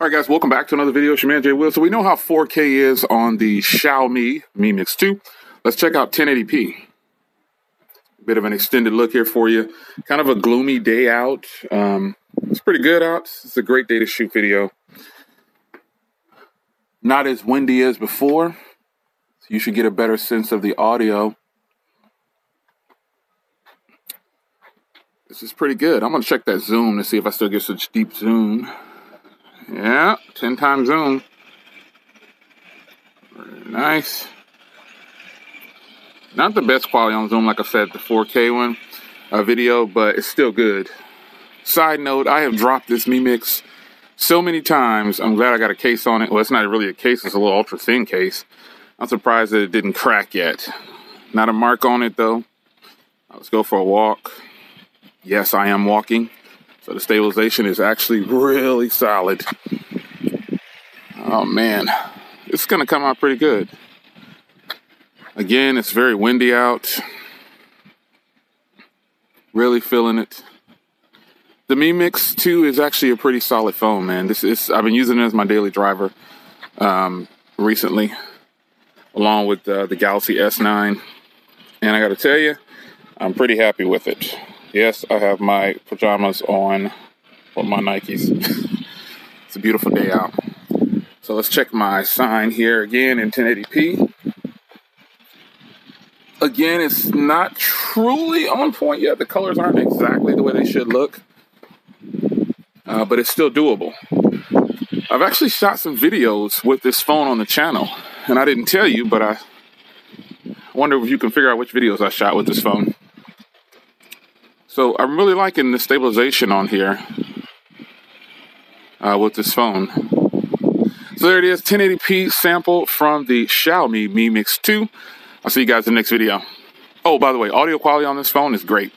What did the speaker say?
All right, guys, welcome back to another video. It's your man, Jay Will. So we know how 4K is on the Xiaomi Mi Mix 2. Let's check out 1080p. Bit of an extended look here for you. Kind of a gloomy day out. It's pretty good out. It's a great day to shoot video. Not as windy as before. So you should get a better sense of the audio. This is pretty good. I'm going to check that zoom to see if I still get such deep zoom. Yeah, 10 times zoom. Very nice. Not the best quality on zoom, like I said, the 4K one video, but it's still good. Side note, I have dropped this Mi Mix so many times. I'm glad I got a case on it. Well, it's not really a case. It's a little ultra thin case. I'm surprised that it didn't crack yet. Not a mark on it, though. Let's go for a walk. Yes, I am walking. So the stabilization is actually really solid. Oh man, it's gonna come out pretty good. Again, it's very windy out. Really feeling it. The Mi Mix 2 is actually a pretty solid phone, man. I've been using it as my daily driver recently, along with the Galaxy S9. And I gotta tell you, I'm pretty happy with it. Yes, I have my pajamas on with my Nikes. It's a beautiful day out. So let's check my sign here again in 1080p. Again, it's not truly on point yet. The colors aren't exactly the way they should look. But it's still doable. I've actually shot some videos with this phone on the channel. And I didn't tell you, but I wonder if you can figure out which videos I shot with this phone. So I'm really liking the stabilization on here with this phone. So there it is, 1080p sample from the Xiaomi Mi Mix 2. I'll see you guys in the next video. Oh, by the way, audio quality on this phone is great.